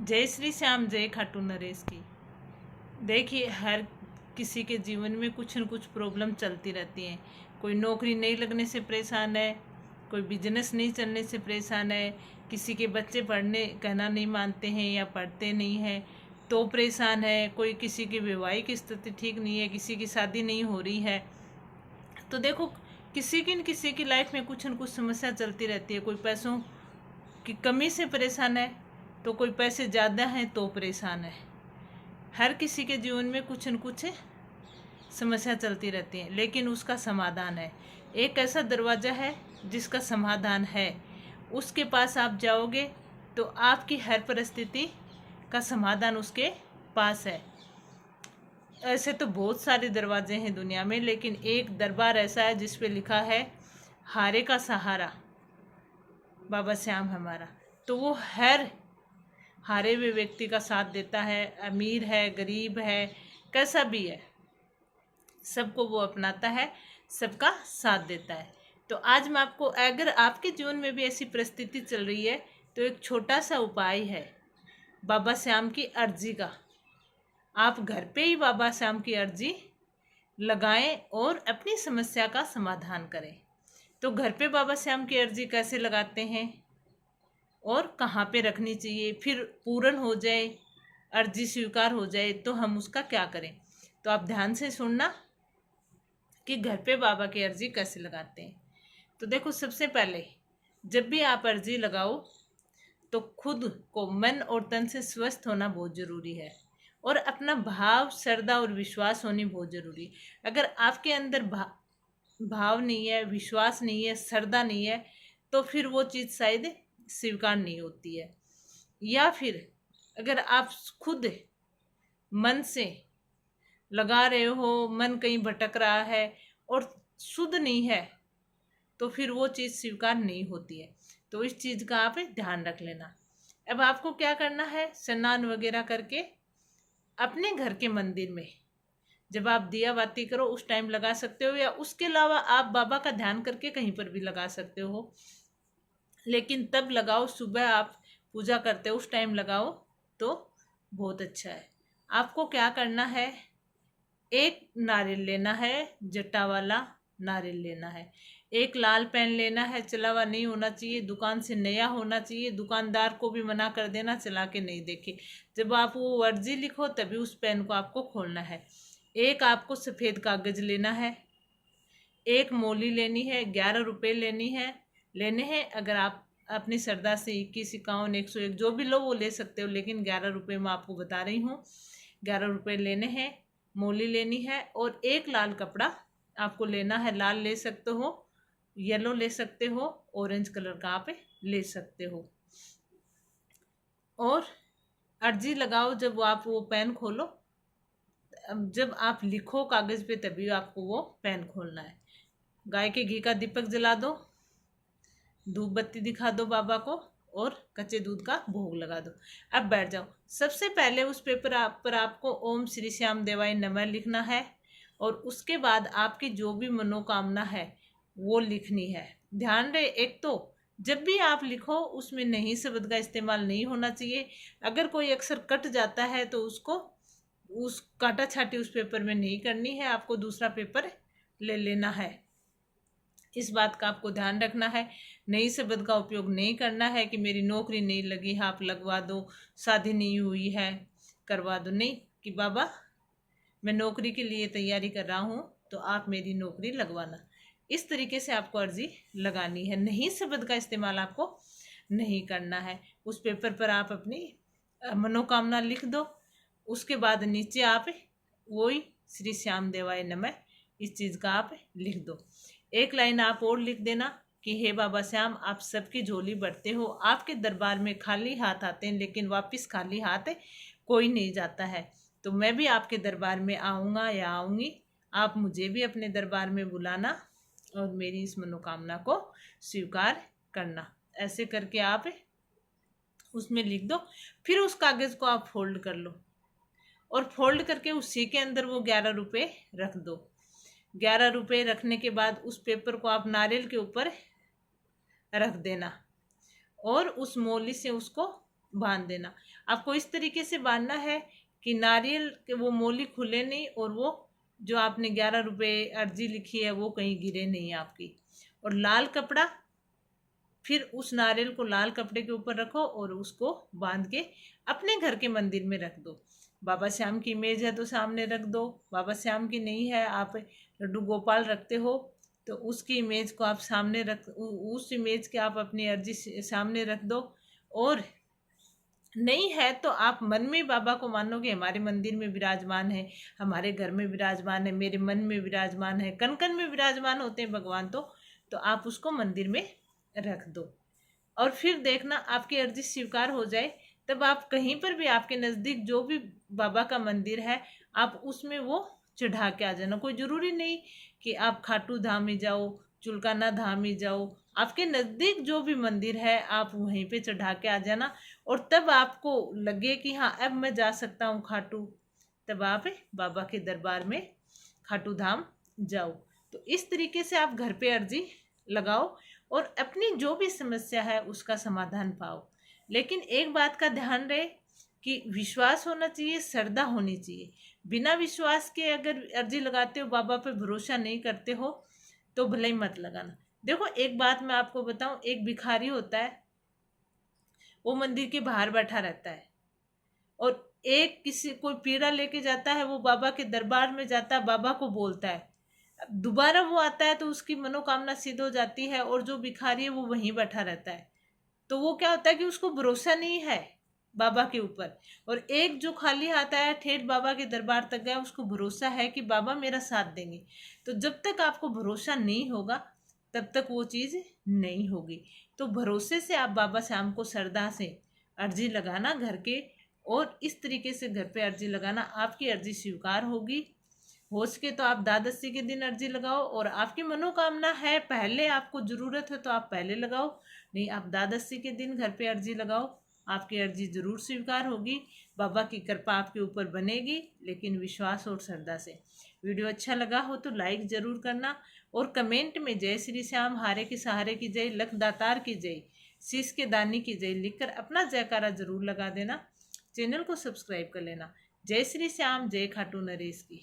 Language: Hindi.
जय श्री श्याम, जय खाटू नरेश की। देखिए, हर किसी के जीवन में कुछ न कुछ प्रॉब्लम चलती रहती है। कोई नौकरी नहीं लगने से परेशान है, कोई बिजनेस नहीं चलने से परेशान है, किसी के बच्चे पढ़ने कहना नहीं मानते हैं या पढ़ते नहीं हैं तो परेशान है, कोई किसी की वैवाहिक स्थिति ठीक नहीं है, किसी की शादी नहीं हो रही है। तो देखो, किसी की लाइफ में कुछ न कुछ समस्या चलती रहती है। कोई पैसों की कमी से परेशान है, तो कोई पैसे ज़्यादा हैं तो परेशान है। हर किसी के जीवन में कुछ न कुछ समस्या चलती रहती है, लेकिन उसका समाधान है। एक ऐसा दरवाज़ा है जिसका समाधान है। उसके पास आप जाओगे तो आपकी हर परिस्थिति का समाधान उसके पास है। ऐसे तो बहुत सारे दरवाजे हैं दुनिया में, लेकिन एक दरबार ऐसा है जिस पे लिखा है हारे का सहारा बाबा श्याम हमारा। तो वो हर हारे हुए व्यक्ति का साथ देता है। अमीर है, गरीब है, कैसा भी है, सबको वो अपनाता है, सबका साथ देता है। तो आज मैं आपको, अगर आपके जीवन में भी ऐसी परिस्थिति चल रही है तो एक छोटा सा उपाय है बाबा श्याम की अर्जी का। आप घर पे ही बाबा श्याम की अर्जी लगाएं और अपनी समस्या का समाधान करें। तो घर पे बाबा श्याम की अर्जी कैसे लगाते हैं और कहाँ पे रखनी चाहिए, फिर पूर्ण हो जाए, अर्जी स्वीकार हो जाए तो हम उसका क्या करें। तो आप ध्यान से सुनना कि घर पे बाबा की अर्जी कैसे लगाते हैं। तो देखो, सबसे पहले जब भी आप अर्जी लगाओ तो खुद को मन और तन से स्वस्थ होना बहुत ज़रूरी है, और अपना भाव, श्रद्धा और विश्वास होनी बहुत ज़रूरी। अगर आपके अंदर भाव नहीं है, विश्वास नहीं है, श्रद्धा नहीं है, तो फिर वो चीज़ शायद स्वीकार नहीं होती है। या फिर अगर आप खुद मन से लगा रहे हो, मन कहीं भटक रहा है और शुद्ध नहीं है, तो फिर वो चीज़ स्वीकार नहीं होती है। तो इस चीज़ का आप ध्यान रख लेना। अब आपको क्या करना है, स्नान वगैरह करके अपने घर के मंदिर में जब आप दिया बाती करो उस टाइम लगा सकते हो, या उसके अलावा आप बाबा का ध्यान करके कहीं पर भी लगा सकते हो, लेकिन तब लगाओ, सुबह आप पूजा करते हो उस टाइम लगाओ तो बहुत अच्छा है। आपको क्या करना है, एक नारियल लेना है, जट्टा वाला नारियल लेना है। एक लाल पेन लेना है, चला हुआ नहीं होना चाहिए, दुकान से नया होना चाहिए। दुकानदार को भी मना कर देना चला के नहीं देखे। जब आप वो अर्जी लिखो तभी उस पेन को आपको खोलना है। एक आपको सफ़ेद कागज लेना है, एक मोली लेनी है, 11 रुपये लेने हैं। अगर आप अपनी श्रद्धा से 21, 51, 101 जो भी लो वो ले सकते हो, लेकिन 11 रुपये मैं आपको बता रही हूँ। 11 रुपये लेने हैं, मोली लेनी है, और एक लाल कपड़ा आपको लेना है। लाल ले सकते हो, येलो ले सकते हो, ऑरेंज कलर का आप ले सकते हो। और अर्जी लगाओ, जब आप वो पेन खोलो, जब आप लिखो कागज़ पे तभी आपको वो पेन खोलना है। गाय के घी का दीपक जला दो, धूप बत्ती दिखा दो बाबा को, और कच्चे दूध का भोग लगा दो। अब बैठ जाओ। सबसे पहले उस पेपर पर आपको ओम श्री श्याम देवाय नमः लिखना है, और उसके बाद आपकी जो भी मनोकामना है वो लिखनी है। ध्यान रहे, एक तो जब भी आप लिखो उसमें नहीं शब्द का इस्तेमाल नहीं होना चाहिए। अगर कोई अक्षर कट जाता है तो उसको उस काटा छाटी उस पेपर में नहीं करनी है, आपको दूसरा पेपर ले लेना है। इस बात का आपको ध्यान रखना है। नई शब्द का उपयोग नहीं करना है कि मेरी नौकरी नहीं लगी है आप लगवा दो, शादी नहीं हुई है करवा दो। नहीं, कि बाबा मैं नौकरी के लिए तैयारी कर रहा हूँ तो आप मेरी नौकरी लगवाना। इस तरीके से आपको अर्जी लगानी है। नहीं शब्द का इस्तेमाल आपको नहीं करना है। उस पेपर पर आप अपनी मनोकामना लिख दो। उसके बाद नीचे आप वही श्री श्याम देवाय नमः इस चीज़ का आप लिख दो। एक लाइन आप और लिख देना कि हे बाबा श्याम, आप सबकी झोली भरते हो। आपके दरबार में खाली हाथ आते हैं, लेकिन वापस खाली हाथ कोई नहीं जाता है। तो मैं भी आपके दरबार में आऊँगा या आऊँगी, आप मुझे भी अपने दरबार में बुलाना और मेरी इस मनोकामना को स्वीकार करना। ऐसे करके आप उसमें लिख दो। फिर उस कागज़ को आप फोल्ड कर लो, और फोल्ड करके उसी के अंदर वो 11 रुपये रख दो। 11 रुपये रखने के बाद उस पेपर को आप नारियल के ऊपर रख देना, और उस मोली से उसको बांध देना। आपको इस तरीके से बांधना है कि नारियल के वो मोली खुले नहीं और वो जो आपने 11 रुपये अर्जी लिखी है वो कहीं गिरे नहीं आपकी। और लाल कपड़ा, फिर उस नारियल को लाल कपड़े के ऊपर रखो और उसको बांध के अपने घर के मंदिर में रख दो। बाबा श्याम की इमेज है तो सामने रख दो, बाबा श्याम की नहीं है, आप लड्डू गोपाल रखते हो तो उसकी इमेज को आप सामने रख, उस इमेज के आप अपनी अर्जी सामने रख दो। और नहीं है तो आप मन में बाबा को मानोगे हमारे मंदिर में विराजमान है, हमारे घर में विराजमान है, मेरे मन में विराजमान है, कण कण में विराजमान होते हैं भगवान। तो आप उसको मंदिर में रख दो और फिर देखना आपकी अर्जी स्वीकार हो जाए। तब आप कहीं पर भी आपके नज़दीक जो भी बाबा का मंदिर है आप उसमें वो चढ़ा के आ जाना। कोई ज़रूरी नहीं कि आप खाटू धाम ही जाओ, चुलकाना धाम ही जाओ, आपके नज़दीक जो भी मंदिर है आप वहीं पे चढ़ा के आ जाना। और तब आपको लगे कि हाँ अब मैं जा सकता हूँ खाटू, तब आप बाबा के दरबार में खाटू धाम जाओ। तो इस तरीके से आप घर पे अर्जी लगाओ और अपनी जो भी समस्या है उसका समाधान पाओ। लेकिन एक बात का ध्यान रहे कि विश्वास होना चाहिए, श्रद्धा होनी चाहिए। बिना विश्वास के अगर अर्जी लगाते हो, बाबा पे भरोसा नहीं करते हो तो भले ही मत लगाना। देखो एक बात मैं आपको बताऊं, एक भिखारी होता है वो मंदिर के बाहर बैठा रहता है और एक किसी कोई पीड़ा लेके जाता है, वो बाबा के दरबार में जाता है, बाबा को बोलता है, दोबारा वो आता है तो उसकी मनोकामना सिद्ध हो जाती है और जो भिखारी है वो वहीं बैठा रहता है। तो वो क्या होता है कि उसको भरोसा नहीं है बाबा के ऊपर। और एक जो खाली हाथ आया ठेठ बाबा के दरबार तक गया, उसको भरोसा है कि बाबा मेरा साथ देंगे। तो जब तक आपको भरोसा नहीं होगा तब तक वो चीज़ नहीं होगी। तो भरोसे से आप बाबा श्याम को श्रद्धा से अर्जी लगाना घर के, और इस तरीके से घर पे अर्जी लगाना, आपकी अर्जी स्वीकार होगी। हो सके तो आप द्वादशी के दिन अर्जी लगाओ, और आपकी मनोकामना है पहले आपको ज़रूरत है तो आप पहले लगाओ, नहीं आप द्वादशी के दिन घर पे अर्जी लगाओ, आपकी अर्जी ज़रूर स्वीकार होगी। बाबा की कृपा आपके ऊपर बनेगी, लेकिन विश्वास और श्रद्धा से। वीडियो अच्छा लगा हो तो लाइक ज़रूर करना और कमेंट में जय श्री श्याम, हारे के सहारे की जय, लख दातार की जय, शीश के दानी की जय लिखकर अपना जयकारा ज़रूर लगा देना। चैनल को सब्सक्राइब कर लेना। जय श्री श्याम, जय खाटू नरेश की।